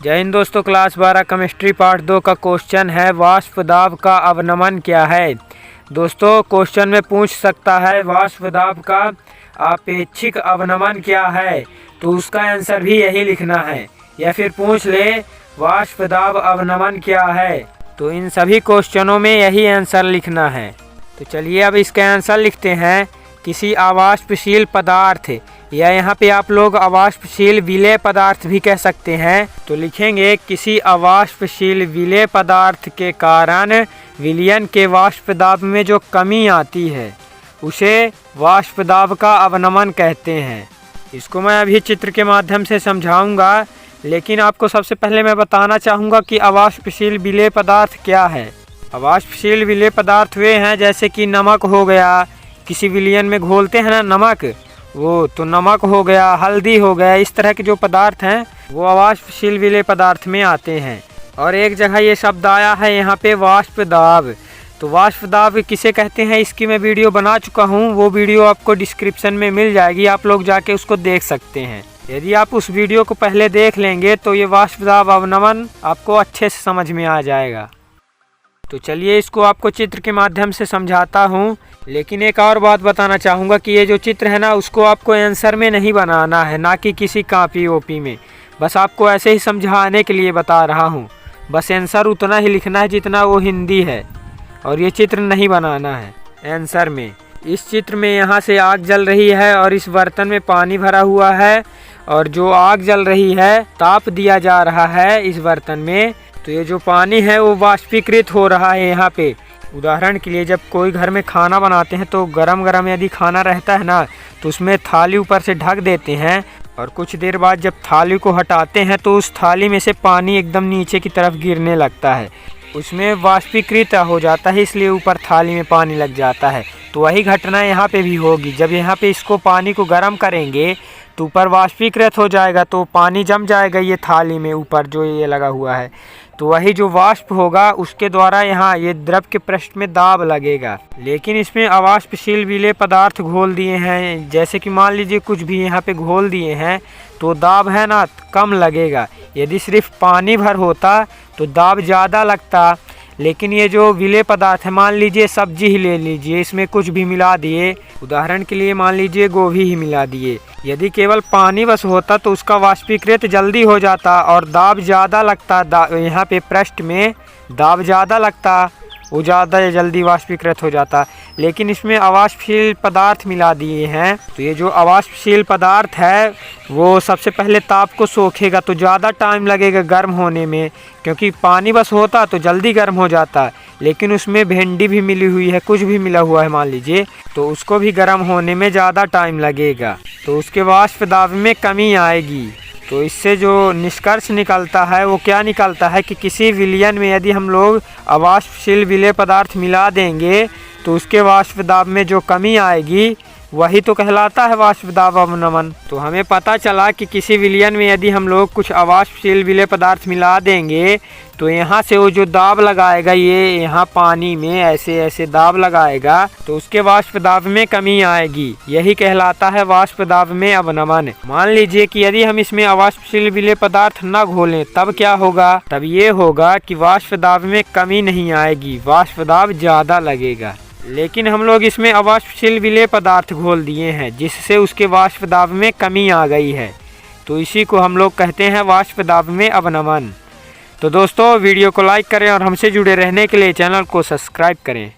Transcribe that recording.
जय हिंद दोस्तों, class 12 chemistry part 2 का क्वेश्चन है वाष्प दाब का अवनमन क्या है। दोस्तों क्वेश्चन में पूछ सकता है वाष्प दाब का आपेक्षिक अवनमन क्या है, तो उसका आंसर भी यही लिखना है। या फिर पूछ ले वाष्प दाब अवनमन क्या है, तो इन सभी क्वेश्चनों में यही आंसर लिखना है। तो चलिए अब इसका आंसर लिखते हैं। किसी अवाष्पशील पदार्थ, या यहाँ पे आप लोग अवाष्पशील विलेय पदार्थ भी कह सकते हैं, तो लिखेंगे किसी अवाष्पशील विलेय पदार्थ के कारण विलयन के वाष्प दाब में जो कमी आती है उसे वाष्प दाब का अवनमन कहते हैं। इसको मैं अभी चित्र के माध्यम से समझाऊंगा, लेकिन आपको सबसे पहले मैं बताना चाहूँगा कि अवाष्पशील विलेय पदार्थ क्या है। अवाष्पशील विलेय पदार्थ वे हैं जैसे कि नमक हो गया, किसी विलयन में घोलते हैं ना नमक, वो तो नमक हो गया, हल्दी हो गया, इस तरह के जो पदार्थ हैं वो अवाष्पशील विलेय पदार्थ में आते हैं। और एक जगह ये शब्द आया है यहाँ पे वाष्प दाब, तो वाष्प दाब किसे कहते हैं इसकी मैं वीडियो बना चुका हूँ, वो वीडियो आपको डिस्क्रिप्शन में मिल जाएगी, आप लोग जाके उसको देख सकते हैं। यदि आप उस वीडियो को पहले देख लेंगे तो ये वाष्प दाब अवनमन आपको अच्छे से समझ में आ जाएगा। तो चलिए इसको आपको चित्र के माध्यम से समझाता हूँ, लेकिन एक और बात बताना चाहूँगा कि ये जो चित्र है ना उसको आपको आंसर में नहीं बनाना है, ना कि किसी कॉपी ओपी में। बस आपको ऐसे ही समझाने के लिए बता रहा हूँ। बस आंसर उतना ही लिखना है जितना वो हिंदी है, और ये चित्र नहीं बनाना है आंसर में। इस चित्र में यहाँ से आग जल रही है और इस बर्तन में पानी भरा हुआ है, और जो आग जल रही है ताप दिया जा रहा है इस बर्तन में, तो ये जो पानी है वो वाष्पीकृत हो रहा है यहाँ पे। उदाहरण के लिए जब कोई घर में खाना बनाते हैं तो गरम गरम यदि खाना रहता है ना, तो उसमें थाली ऊपर से ढक देते हैं, और कुछ देर बाद जब थाली को हटाते हैं तो उस थाली में से पानी एकदम नीचे की तरफ गिरने लगता है, उसमें वाष्पीकृत हो जाता है, इसलिए ऊपर थाली में पानी लग जाता है। तो वही घटना यहाँ पे भी होगी। जब यहाँ पे इसको पानी को गर्म करेंगे तो ऊपर वाष्पीकृत हो जाएगा, तो पानी जम जाएगा ये थाली में ऊपर जो ये लगा हुआ है, तो वही जो वाष्प होगा उसके द्वारा यहाँ ये द्रव के पृष्ठ में दाब लगेगा। लेकिन इसमें अवाष्पशील विलेय पदार्थ घोल दिए हैं, जैसे कि मान लीजिए कुछ भी यहाँ पे घोल दिए हैं, तो दाब है ना कम लगेगा। यदि सिर्फ पानी भर होता तो दाब ज़्यादा लगता, लेकिन ये जो विलेय पदार्थ है, मान लीजिए सब्जी ही ले लीजिए, इसमें कुछ भी मिला दिए, उदाहरण के लिए मान लीजिए गोभी ही मिला दिए, यदि केवल पानी बस होता तो उसका वाष्पीकृत जल्दी हो जाता और दाब ज़्यादा लगता, यहाँ पे पृष्ठ में दाब ज़्यादा लगता, वो ज़्यादा जल्दी वाष्पीकृत हो जाता। लेकिन इसमें अवाष्पशील पदार्थ मिला दिए हैं, तो ये जो अवाष्पशील पदार्थ है वो सबसे पहले ताप को सोखेगा, तो ज़्यादा टाइम लगेगा गर्म होने में, क्योंकि पानी बस होता तो जल्दी गर्म हो जाता, लेकिन उसमें भिंडी भी मिली हुई है, कुछ भी मिला हुआ है मान लीजिए, तो उसको भी गर्म होने में ज़्यादा टाइम लगेगा, तो उसके वाष्प दाब में कमी आएगी। तो इससे जो निष्कर्ष निकलता है वो क्या निकलता है कि किसी विलयन में यदि हम लोग अवाष्पशील विलेय पदार्थ मिला देंगे तो उसके वाष्प दाब में जो कमी आएगी वही तो कहलाता है वाष्प दाब अवनमन। तो हमें पता चला कि किसी विलयन में यदि हम लोग कुछ अवाष्पशील विलेय पदार्थ मिला देंगे तो यहाँ से वो जो दाब लगाएगा, ये यहाँ पानी में ऐसे ऐसे दाब लगाएगा, तो उसके वाष्प दाब में कमी आएगी। यही कहलाता है वाष्प दाब में अवनमन। मान लीजिए कि यदि हम इसमें अवाष्पशील विलेय पदार्थ न घोलें तब क्या होगा, तब ये होगा कि वाष्प दाब में कमी नहीं आएगी, वाष्प दाब ज़्यादा लगेगा। लेकिन हम लोग इसमें अवाष्पशील विलेय पदार्थ घोल दिए हैं जिससे उसके वाष्प दाब में कमी आ गई है, तो इसी को हम लोग कहते हैं वाष्प दाब में अवनमन। तो दोस्तों वीडियो को लाइक करें और हमसे जुड़े रहने के लिए चैनल को सब्सक्राइब करें।